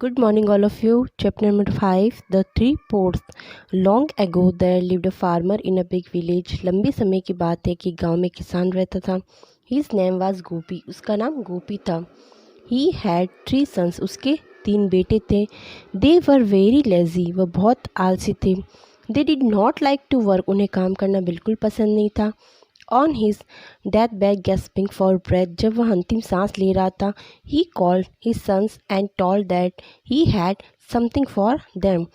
Good morning, all of you. Chapter number 5 The Three Ports. Long ago, there lived a farmer in a big village. लंबे समय की बात है कि गांव में किसान रहता था. His name was गोपी. उसका नाम गोपी था. He had three sons. उसके 3 बेटे थे. They were very lazy. वह बहुत आलसी थे. They did not like to work. उन्हें काम करना बिल्कुल पसंद नहीं था. On his deathbed, gasping for breath, जब वह अंतिम सांस ले रहा था, he called his sons and told that he had something for them.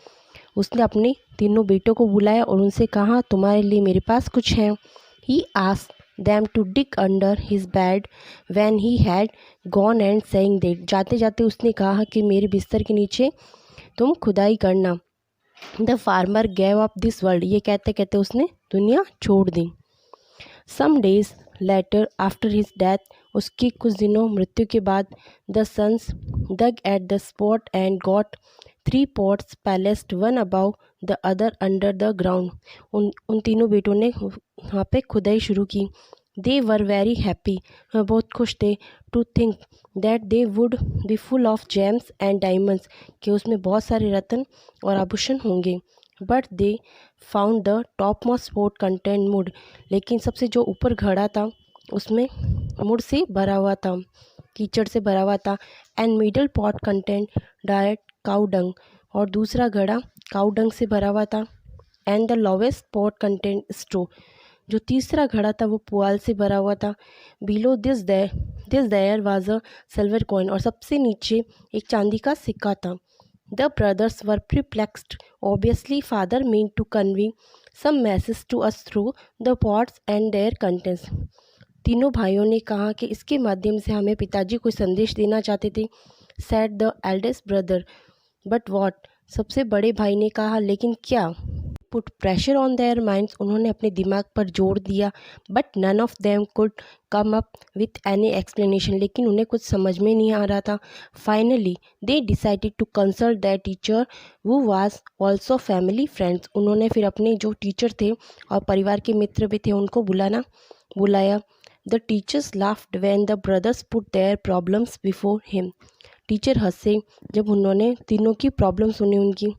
उसने अपने तीनों बेटों को बुलाया और उनसे कहा, तुम्हारे लिए मेरे पास कुछ है. He asked them to dig under his bed when he had gone and saying that. जाते जाते उसने कहा कि मेरे बिस्तर के नीचे तुम खुदाई करना. The farmer gave up this world. ये कहते कहते उसने दुनिया छोड़ दी. Some days later, after his death, उसकी कुछ दिनों मृत्यु के बाद, the sons dug at the spot and got 3 pots placed one above the other under the ground. उन तीनों बेटों ने वहाँ पे खुदाई शुरू की. They were very happy. वह बहुत खुश थे. To think that they would be full of gems and diamonds. कि उसमें बहुत सारे रत्न और आभूषण होंगे. But they found the top most pot contained mud. लेकिन सबसे जो ऊपर घड़ा था उसमें मुड से भरा हुआ था, कीचड़ से भरा हुआ था. And middle pot content diet cow dung. और दूसरा घड़ा काउ डंग से भरा हुआ था. And the lowest pot content straw. जो तीसरा घड़ा था वो पुआल से भरा हुआ था. Below this there was a silver coin. और सबसे नीचे एक चांदी का सिक्का था. The brothers were perplexed. Obviously, father meant to convey some message to us through the pots and their contents. तीनों भाइयों ने कहा कि इसके माध्यम से हमें पिताजी कोई संदेश देना चाहते थे. Said the eldest brother. But what? सबसे बड़े भाई ने कहा, लेकिन क्या? Put pressure on their minds. उन्होंने अपने दिमाग पर जोर दिया. But none of them could come up with any explanation. लेकिन उन्हें कुछ समझ में नहीं आ रहा था. Finally, they decided to consult their teacher who was also family friends. उन्होंने फिर अपने जो टीचर थे और परिवार के मित्र भी थे उनको बुलाया. The teachers laughed when the brothers put their problems before him. Teacher हंसे जब उन्होंने तीनों की प्रॉब्लम सुनी उनकी.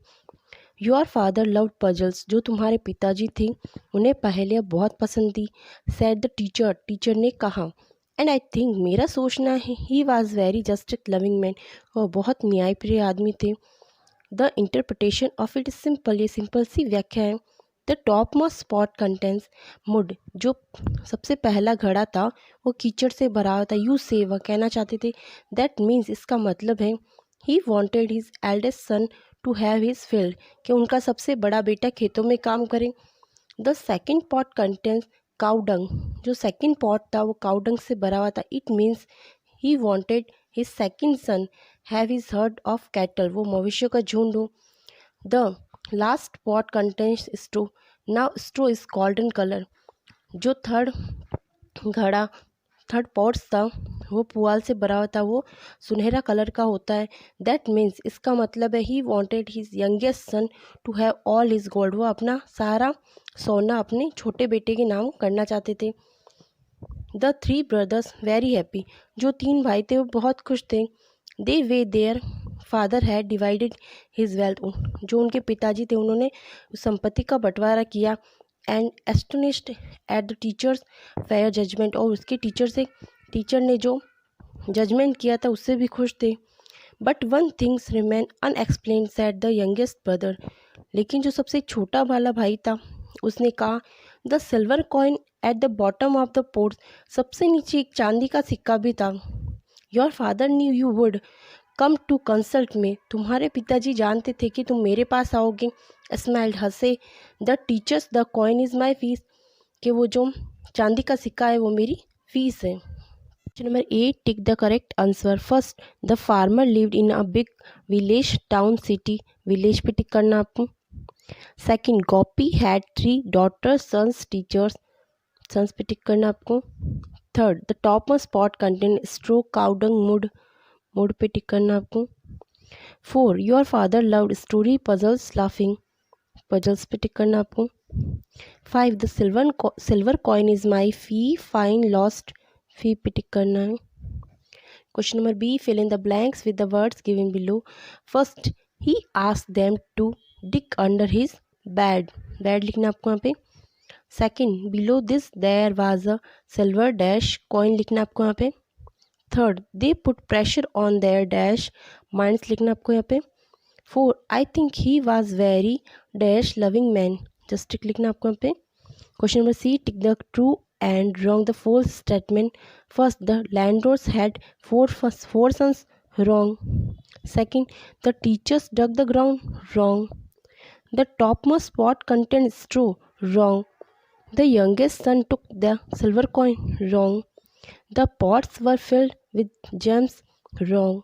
Your father loved puzzles. जो तुम्हारे पिताजी थे उन्हें पहेलियाँ बहुत पसंद थी. Sad the teacher. टीचर ने कहा. And I think. मेरा सोचना है he was very justice loving man. वह बहुत न्यायप्रिय आदमी थे. The interpretation of it is simple. ये सिंपल सी व्याख्या है. The top most spot contents मुड. जो सबसे पहला घड़ा था वो कीचड़ से भरा हुआ था. यू से. वह कहना चाहते थे. That means. इसका मतलब है he wanted his eldest son to have his field. कि उनका सबसे बड़ा बेटा खेतों में काम करे. The second pot contains cow dung. जो सेकेंड पॉट था वो काउडंग से भरा हुआ था. It means he wanted his second son have his herd of cattle. वो मवेशियों का झुंड हो. The last pot contains straw. Now straw is golden colour. जो थर्ड पॉट्स था वो पुआल से भरा हुआ था. वो सुनहरा कलर का होता है. That means. इसका मतलब है he wanted his youngest son to have all his gold. वो अपना सारा सोना अपने छोटे बेटे के नाम करना चाहते थे. The 3 brothers very happy. जो 3 भाई थे वो बहुत खुश थे. They were their father had divided his wealth. जो उनके पिताजी थे उन्होंने उस संपत्ति का बंटवारा किया. And astonished at the teacher's fair judgement. और उसके टीचर ने जो जजमेंट किया था उससे भी खुश थे. But one things remain unexplained said the youngest brother. लेकिन जो सबसे छोटा वाला भाई था उसने कहा. The silver coin at the bottom of the pot. सबसे नीचे एक चांदी का सिक्का भी था. Your father knew you would come to consult me. तुम्हारे पिताजी जानते थे कि तुम मेरे पास आओगे. स्माइल्ड. हंसे. The teachers the coin is my fees. कि वो जो चांदी का सिक्का है वो मेरी फीस है. Number 8. Tick the correct answer. First. The farmer lived in a big village town city. Village पे टिक करना आपको. Second. Gopi had 3 daughters sons teachers. Sons पे टिक करना आपको. Third. The top most pot contained straw cow dung mud. Mud पे tick करना आपको. 4. Your father loved story puzzles laughing. Puzzles पे टिक करना आपको. 5. The silver coin is my fee fine lost. Fee pay tick करना है. Question number B, fill in the blanks with the words given below. First, he asked them to dig under his bed. Bed लिखना आपको यहाँ पे. Second, below this there was a silver dash coin लिखना आपको यहाँ पे. Third, they put pressure on their dash minds लिखना आपको यहाँ पे. Four, I think he was very dash loving man. Just tick लिखना आपको यहाँ पे. Question number C, tick the true and wrong the false statement. First, the landlords had four sons. Wrong. Second, the teachers dug the ground. Wrong. The topmost pot contained straw. Wrong. The youngest son took the silver coin. Wrong. The pots were filled with gems. Wrong.